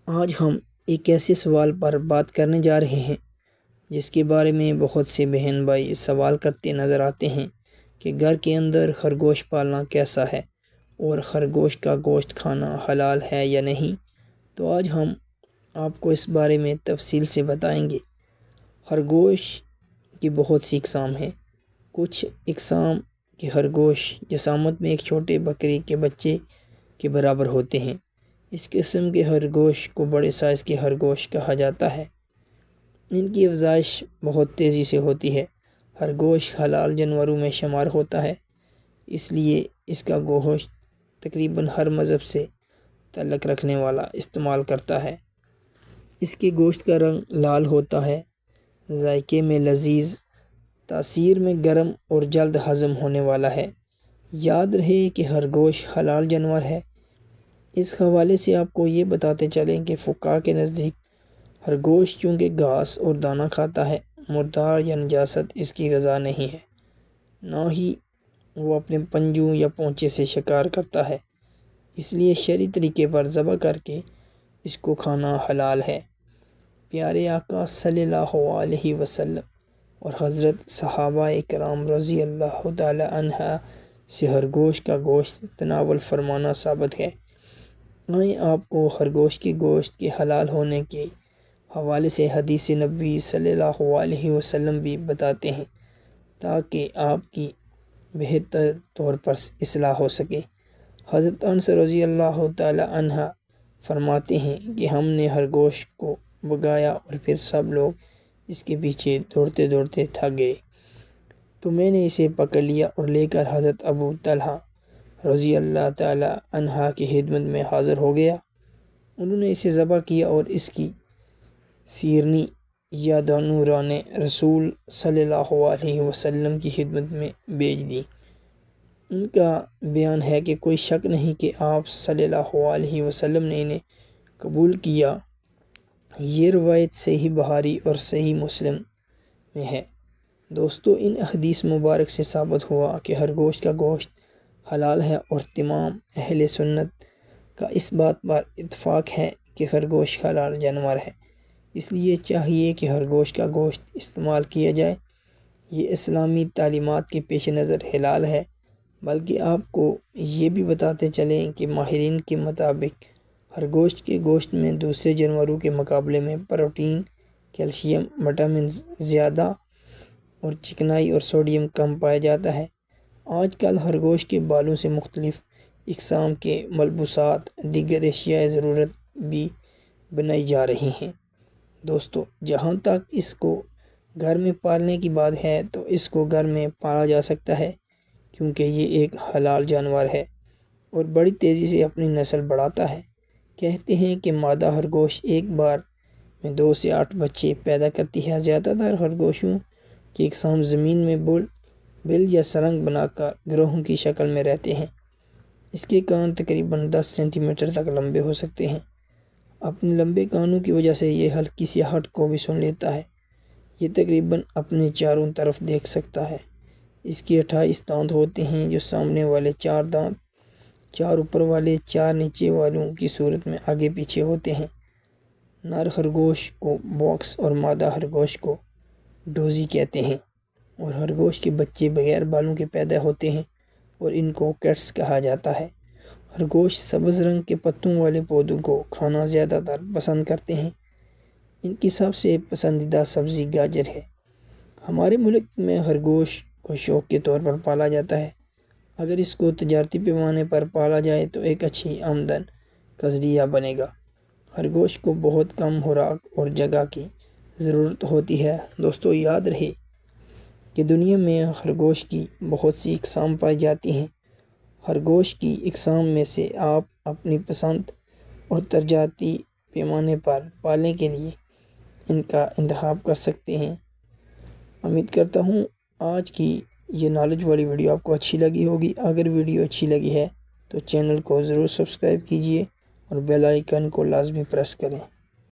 آج ہم ایک ایسے سوال پر بات کرنے جا رہے ہیں جس کے بارے میں بہت سے بہن بھائی سوال کرتے نظر آتے ہیں کہ گھر کے اندر خرگوش پالنا کیسا ہے اور خرگوش کا گوشت کھانا حلال ہے یا نہیں۔ تو آج ہم آپ کو اس بارے میں تفصیل سے بتائیں گے۔ خرگوش کی بہت سی اقسام ہیں۔ کچھ اقسام کے خرگوش جسامت میں ایک چھوٹے بکری کے بچے کے برابر ہوتے ہیں۔ اس قسم کے خرگوش کو بڑے سائز کے خرگوش کہا جاتا ہے۔ ان کی افزائش بہت تیزی سے ہوتی ہے۔ خرگوش حلال جانوروں میں شمار ہوتا ہے، اس لیے اس کا گوشت تقریباً ہر مذہب سے تعلق رکھنے والا استعمال کرتا ہے۔ اس کے گوشت کا رنگ لال ہوتا ہے، ذائقے میں لذیذ، تاثیر میں گرم اور جلد ہضم ہونے والا ہے۔ یاد رہے کہ خرگوش حلال جانور ہے۔ اس حوالے سے آپ کو یہ بتاتے چلیں کہ فقہا کے نزدیک خرگوش چونکہ گھاس اور دانہ کھاتا ہے، مردار یا نجاست اس کی غذا نہیں ہے، نہ ہی وہ اپنے پنجوں یا پونچے سے شکار کرتا ہے، اس لیے شرعی طریقے پر ذبح کر کے اس کو کھانا حلال ہے۔ پیارے آقا صلی اللہ علیہ وسلم اور حضرت صحابہ کرام رضی اللہ تعالی عنہ سے خرگوش کا گوشت تناول فرمانا ثابت ہے۔ آئیں آپ کو خرگوش کے گوشت کے حلال ہونے کے حوالے سے حدیث نبوی صلی اللہ علیہ وسلم بھی بتاتے ہیں تاکہ آپ کی بہتر طور پر اصلاح ہو سکے۔ حضرت انس رضی اللہ تعالی عنہ فرماتے ہیں کہ ہم نے خرگوش کو بگایا اور پھر سب لوگ اس کے پیچھے دوڑتے دوڑتے تھک گئے، تو میں نے اسے پکڑ لیا اور لے کر حضرت ابو طلحہ رضی اللہ تعالی عنہ کی خدمت میں حاضر ہو گیا۔ انہوں نے اسے ذبح کیا اور اس کی سیرنی یا دانوران رسول صلی اللہ علیہ وسلم کی خدمت میں بیچ دی۔ ان کا بیان ہے کہ کوئی شک نہیں کہ آپ صلی اللہ علیہ وسلم نے انہیں قبول کیا۔ یہ روایت صحیح بخاری اور صحیح مسلم میں ہے۔ دوستو، ان حدیث مبارک سے ثابت ہوا کہ خرگوش کا گوشت حلال ہے اور تمام اہل سنت کا اس بات پر اتفاق ہے کہ خرگوش حلال جانور ہے، اس لیے چاہیے کہ خرگوش کا گوشت استعمال کیا جائے۔ یہ اسلامی تعلیمات کے پیش نظر حلال ہے، بلکہ آپ کو یہ بھی بتاتے چلیں کہ ماہرین کے مطابق خرگوش کے گوشت میں دوسرے جانوروں کے مقابلے میں پروٹین، کیلشیم، وٹامنز زیادہ اور چکنائی اور سوڈیم کم پایا جاتا ہے۔ آج کل خرگوش کے بالوں سے مختلف اقسام کے ملبوسات، دیگر اشیاء ضرورت بھی بنائی جا رہی ہیں۔ دوستو، جہاں تک اس کو گھر میں پالنے کی بات ہے تو اس کو گھر میں پالا جا سکتا ہے، کیونکہ یہ ایک حلال جانور ہے اور بڑی تیزی سے اپنی نسل بڑھاتا ہے۔ کہتے ہیں کہ مادہ خرگوش ایک بار میں 2 سے 8 بچے پیدا کرتی ہے۔ زیادہ تر خرگوشوں کی اقسام زمین میں بل یا سرنگ بنا کر گروہوں کی شکل میں رہتے ہیں۔ اس کے کان تقریباً 10 سینٹی میٹر تک لمبے ہو سکتے ہیں۔ اپنے لمبے کانوں کی وجہ سے یہ ہلکی سی آہٹ کو بھی سن لیتا ہے۔ یہ تقریباً اپنے چاروں طرف دیکھ سکتا ہے۔ اس کے 28 دانت ہوتے ہیں، جو سامنے والے 4 دانت 4 اوپر والے 4 نیچے والوں کی صورت میں آگے پیچھے ہوتے ہیں۔ نر خرگوش کو باکس اور مادہ خرگوش کو ڈوزی کہتے ہیں، اور خرگوش کے بچے بغیر بالوں کے پیدا ہوتے ہیں اور ان کو کیٹس کہا جاتا ہے۔ خرگوش سبز رنگ کے پتوں والے پودوں کو کھانا زیادہ تر پسند کرتے ہیں۔ ان کی سب سے پسندیدہ سبزی گاجر ہے۔ ہمارے ملک میں خرگوش کو شوق کے طور پر پالا جاتا ہے۔ اگر اس کو تجارتی پیمانے پر پالا جائے تو ایک اچھی آمدن کا ذریعہ بنے گا۔ خرگوش کو بہت کم خوراک اور جگہ کی ضرورت ہوتی ہے۔ دوستو، یاد رہے کہ دنیا میں خرگوش کی بہت سی اقسام پائی جاتی ہیں۔ خرگوش کی اقسام میں سے آپ اپنی پسند اور ترجیحاتی پیمانے پر پالنے کے لیے ان کا انتخاب کر سکتے ہیں۔ امید کرتا ہوں آج کی یہ نالج والی ویڈیو آپ کو اچھی لگی ہوگی۔ اگر ویڈیو اچھی لگی ہے تو چینل کو ضرور سبسکرائب کیجیے اور بیل آئیکن کو لازمی پریس کریں۔